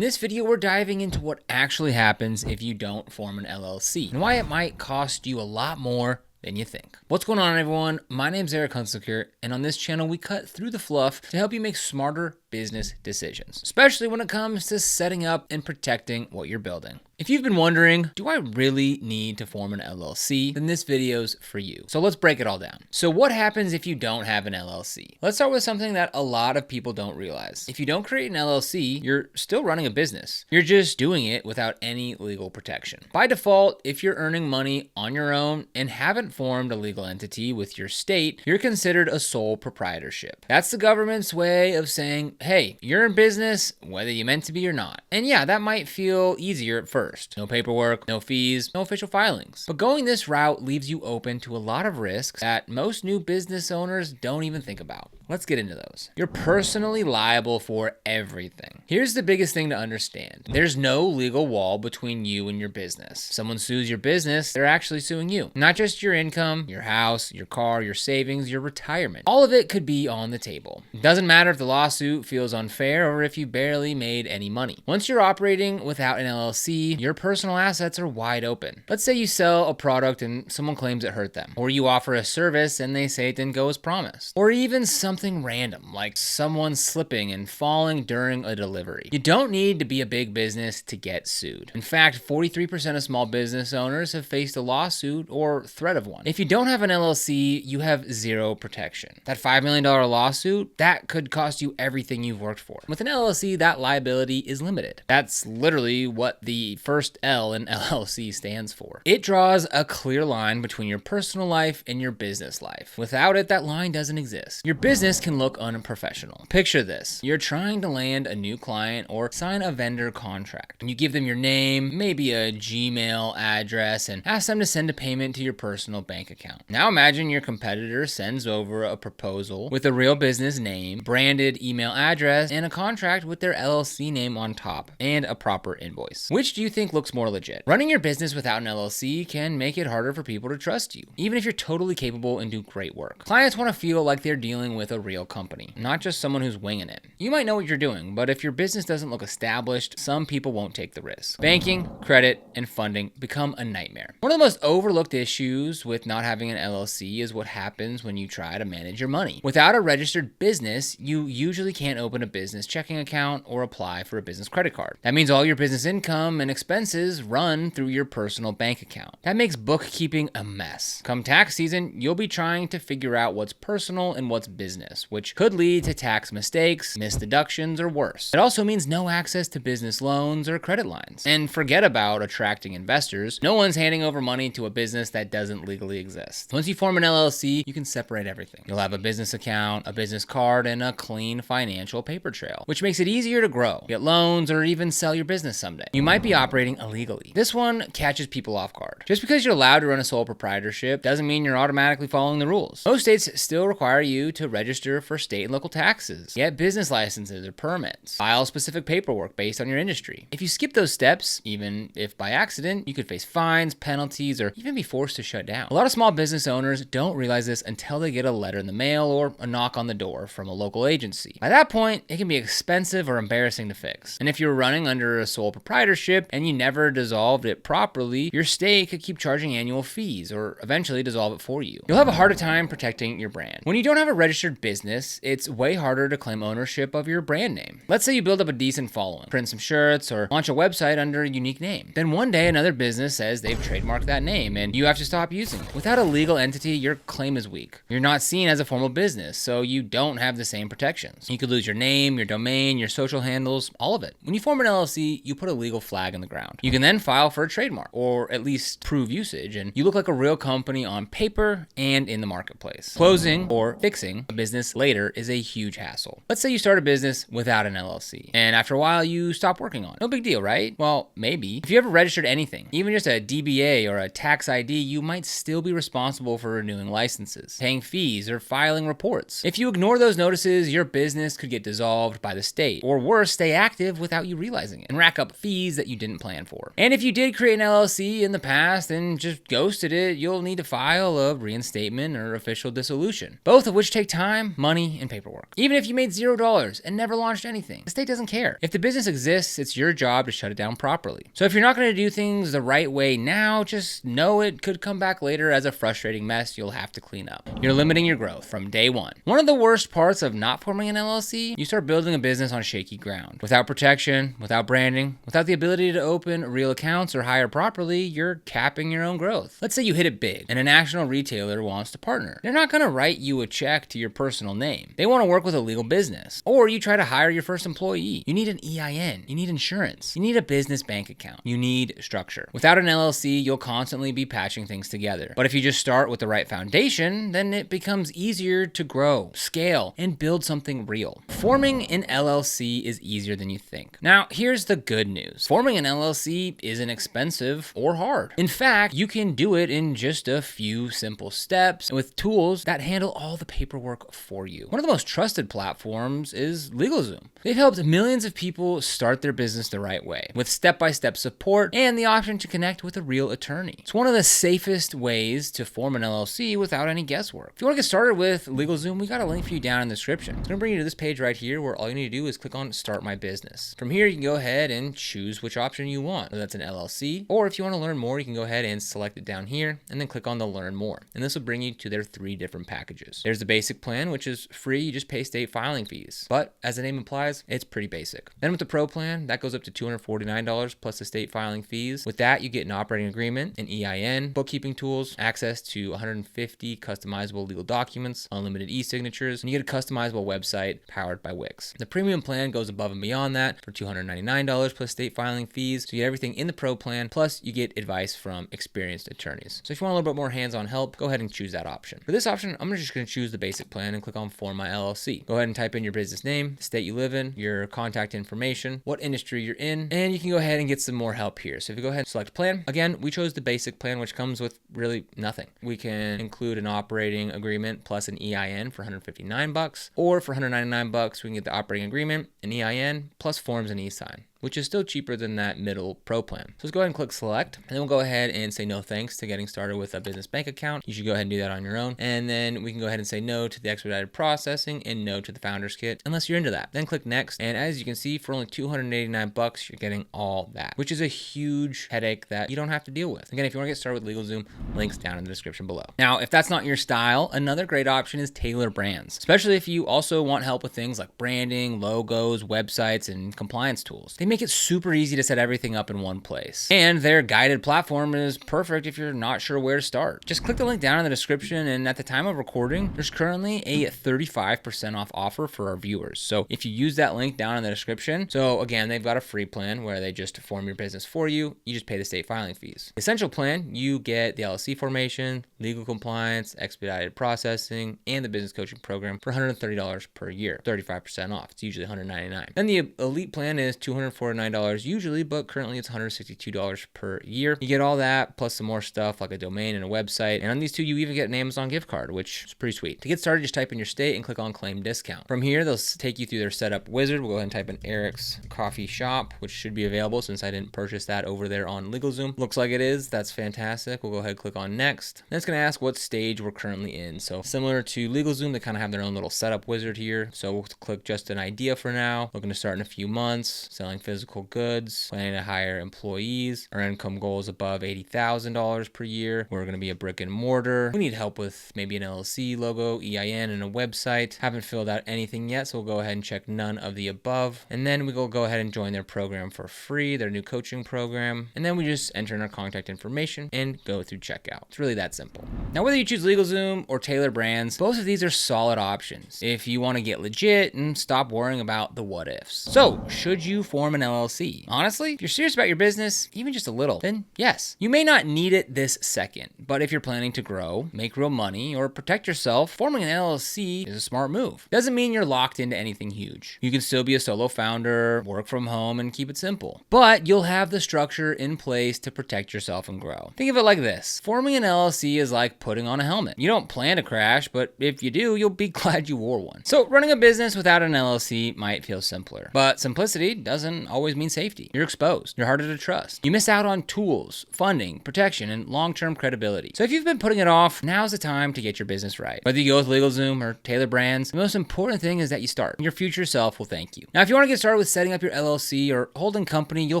In this video, we're diving into what actually happens if you don't form an LLC and why it might cost you a lot more than you think. What's going on, everyone? My name's Eric Hunsaker, and on this channel, we cut through the fluff to help you make smarter business decisions, especially when it comes to setting up and protecting what you're building. If you've been wondering, do I really need to form an LLC? Then this video's for you. So let's break it all down. So what happens if you don't have an LLC? Let's start with something that a lot of people don't realize. If you don't create an LLC, you're still running a business. You're just doing it without any legal protection. By default, if you're earning money on your own and haven't formed a legal entity with your state, you're considered a sole proprietorship. That's the government's way of saying, hey, you're in business, whether you meant to be or not. And yeah, that might feel easier at first. No paperwork, no fees, no official filings. But going this route leaves you open to a lot of risks that most new business owners don't even think about. Let's get into those. You're personally liable for everything. Here's the biggest thing to understand. There's no legal wall between you and your business. Someone sues your business, they're actually suing you. Not just your income, your house, your car, your savings, your retirement. All of it could be on the table. It doesn't matter if the lawsuit feels unfair or if you barely made any money. Once you're operating without an LLC, your personal assets are wide open. Let's say you sell a product and someone claims it hurt them, or you offer a service and they say it didn't go as promised, or even something random like someone slipping and falling during a delivery. You don't need to be a big business to get sued. In fact, 43% of small business owners have faced a lawsuit or threat of one. If you don't have an LLC, you have zero protection. That $5 million lawsuit, that could cost you everything you've worked for. With an LLC, that liability is limited. That's literally what the first L in LLC stands for. It draws a clear line between your personal life and your business life. Without it, that line doesn't exist. Your business can look unprofessional. Picture this. You're trying to land a new client or sign a vendor contract. You give them your name, maybe a Gmail address, and ask them to send a payment to your personal bank account. Now imagine your competitor sends over a proposal with a real business name, branded email address, and a contract with their LLC name on top, and a proper invoice. Which do you think looks more legit? Running your business without an LLC can make it harder for people to trust you, even if you're totally capable and do great work. Clients want to feel like they're dealing with a real company, not just someone who's winging it. You might know what you're doing, but if your business doesn't look established, some people won't take the risk. Banking, credit, and funding become a nightmare. One of the most overlooked issues with not having an LLC is what happens when you try to manage your money. Without a registered business, you usually can't open a business checking account or apply for a business credit card. That means all your business income and expenses run through your personal bank account. That makes bookkeeping a mess. Come tax season, you'll be trying to figure out what's personal and what's business, which could lead to tax mistakes, missed deductions, or worse. It also means no access to business loans or credit lines. And forget about attracting investors. No one's handing over money to a business that doesn't legally exist. Once you form an LLC, you can separate everything. You'll have a business account, a business card, and a clean financial paper trail, which makes it easier to grow, get loans, or even sell your business someday. You might be operating illegally. This one catches people off guard. Just because you're allowed to run a sole proprietorship doesn't mean you're automatically following the rules. Most states still require you to register for state and local taxes, get business licenses or permits, file specific paperwork based on your industry. If you skip those steps, even if by accident, you could face fines, penalties, or even be forced to shut down. A lot of small business owners don't realize this until they get a letter in the mail or a knock on the door from a local agency. By that point, it can be expensive or embarrassing to fix. And if you're running under a sole proprietorship and you never dissolved it properly, your state could keep charging annual fees or eventually dissolve it for you. You'll have a harder time protecting your brand. When you don't have a registered business, it's way harder to claim ownership of your brand name. Let's say you build up a decent following, print some shirts, or launch a website under a unique name. Then one day another business says they've trademarked that name and you have to stop using it. Without a legal entity, your claim is weak. You're not seen as a formal business, so you don't have the same protections. You could lose your name, your domain, your social handles, all of it. When you form an LLC, you put a legal flag in the ground. You can then file for a trademark, or at least prove usage, and you look like a real company on paper and in the marketplace. Closing or fixing a business later is a huge hassle. Let's say you start a business without an LLC, and after a while you stop working on it. No big deal, right? Well, maybe. If you ever registered anything, even just a DBA or a tax ID, you might still be responsible for renewing licenses, paying fees, or filing reports. If you ignore those notices, your business could get dissolved by the state, or worse, stay active without you realizing it, and rack up fees that you didn't plan for. And if you did create an LLC in the past and just ghosted it, you'll need to file a reinstatement or official dissolution, both of which take time time, money, and paperwork. Even if you made $0 and never launched anything, the state doesn't care. If the business exists, it's your job to shut it down properly. So if you're not going to do things the right way now, just know it could come back later as a frustrating mess you'll have to clean up. You're limiting your growth from day one. One of the worst parts of not forming an LLC, you start building a business on shaky ground. Without protection, without branding, without the ability to open real accounts or hire properly, you're capping your own growth. Let's say you hit it big and a national retailer wants to partner. They're not going to write you a check to your personal name. They want to work with a legal business. Or you try to hire your first employee. You need an EIN. You need insurance. You need a business bank account. You need structure. Without an LLC, you'll constantly be patching things together. But if you just start with the right foundation, then it becomes easier to grow, scale, and build something real. Forming an LLC is easier than you think. Now, here's the good news. Forming an LLC isn't expensive or hard. In fact, you can do it in just a few simple steps with tools that handle all the paperwork for you. One of the most trusted platforms is LegalZoom. They've helped millions of people start their business the right way with step-by-step support and the option to connect with a real attorney. It's one of the safest ways to form an LLC without any guesswork. If you want to get started with LegalZoom, we got a link for you down in the description. It's going to bring you to this page right here where all you need to do is click on Start My Business. From here, you can go ahead and choose which option you want, whether that's an LLC, or if you want to learn more, you can go ahead and select it down here and then click on the Learn More. And this will bring you to their 3 different packages. There's the basic plan, which is free. You just pay state filing fees. But as the name implies, it's pretty basic. Then with the Pro plan, that goes up to $249 plus the state filing fees. With that, you get an operating agreement, an EIN, bookkeeping tools, access to 150 customizable legal documents, unlimited e-signatures, and you get a customizable website powered by Wix. The premium plan goes above and beyond that for $299 plus state filing fees. So you get everything in the Pro plan, plus you get advice from experienced attorneys. So if you want a little bit more hands-on help, go ahead and choose that option. For this option, I'm just going to choose the basic plan and click on Form My LLC. Go ahead and type in your business name, the state you live in, your contact information, what industry you're in, and you can go ahead and get some more help here. So if you go ahead and select plan, again, we chose the basic plan, which comes with really nothing. We can include an operating agreement plus an EIN for $159, or for $199, we can get the operating agreement, an EIN, plus forms and e-sign, which is still cheaper than that middle Pro plan. So let's go ahead and click select, and then we'll go ahead and say no thanks to getting started with a business bank account. You should go ahead and do that on your own. And then we can go ahead and say no to the expedited processing and no to the founder's kit, unless you're into that. Then click next. And as you can see, for only $289, you're getting all that, which is a huge headache that you don't have to deal with. Again, if you want to get started with LegalZoom, links down in the description below. Now, if that's not your style, another great option is Tailor Brands, especially if you also want help with things like branding, logos, websites, and compliance tools. They make it super easy to set everything up in one place. And their guided platform is perfect if you're not sure where to start. Just click the link down in the description, and at the time of recording, there's currently a 35% off offer for our viewers. So if you use that link down in the description, so again, they've got a free plan where they just form your business for you. You just pay the state filing fees. The Essential plan, you get the LLC formation, legal compliance, expedited processing, and the business coaching program for $130 per year, 35% off. It's usually $199. Then the Elite plan is $249 usually, but currently it's $162 per year. You get all that plus some more stuff like a domain and a website. And on these two, you even get an Amazon gift card, which is pretty sweet. To get started, just type in your state and click on claim discount. From here, they'll take you through their setup wizard. We'll go ahead and type in Eric's Coffee Shop, which should be available since I didn't purchase that over there on LegalZoom. Looks like it is. That's fantastic. We'll go ahead and click on next. Then it's going to ask what stage we're currently in. So similar to LegalZoom, they kind of have their own little setup wizard here. So we'll click just an idea for now. Looking to start in a few months, selling physical goods, planning to hire employees. Our income goal is above $80,000 per year. We're going to be a brick and mortar. We need help with maybe an LLC logo, EIN, and a website. Haven't filled out anything yet, so we'll go ahead and check none of the above. And then we will go ahead and join their program for free, their new coaching program. And then we just enter in our contact information and go through checkout. It's really that simple. Now, whether you choose LegalZoom or Tailor Brands, both of these are solid options if you want to get legit and stop worrying about the what ifs. So, should you form an LLC? Honestly, if you're serious about your business, even just a little, then yes. You may not need it this second, but if you're planning to grow, make real money, or protect yourself, forming an LLC is a smart move. Doesn't mean you're locked into anything huge. You can still be a solo founder, work from home, and keep it simple. But you'll have the structure in place to protect yourself and grow. Think of it like this. Forming an LLC is like putting on a helmet. You don't plan to crash, but if you do, you'll be glad you wore one. So running a business without an LLC might feel simpler, but simplicity doesn't always mean safety. You're exposed. You're harder to trust. You miss out on tools, funding, protection, and long-term credibility. So if you've been putting it off, now's the time to get your business right. Whether you go with LegalZoom LegalZoom or Tailor Brands, the most important thing is that you start. Your future self will thank you. Now, if you want to get started with setting up your LLC or holding company, you'll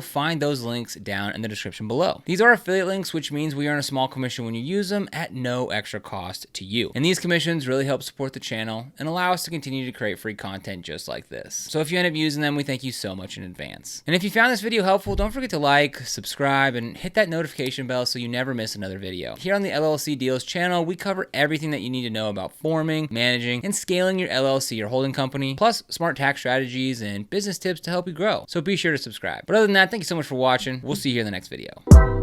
find those links down in the description below. These are affiliate links, which means we earn a small commission when you use them at no extra cost to you. And these commissions really help support the channel and allow us to continue to create free content just like this. So if you end up using them, we thank you so much in advance. And if you found this video helpful, don't forget to like, subscribe, and hit that notification bell so you never miss another video. Here on the LLC Deals channel, we cover everything that you need to know about forming, managing, and scaling your LLC or holding company, plus smart tax strategies and business tips to help you grow. So be sure to subscribe. But other than that, thank you so much for watching. We'll see you in the next video.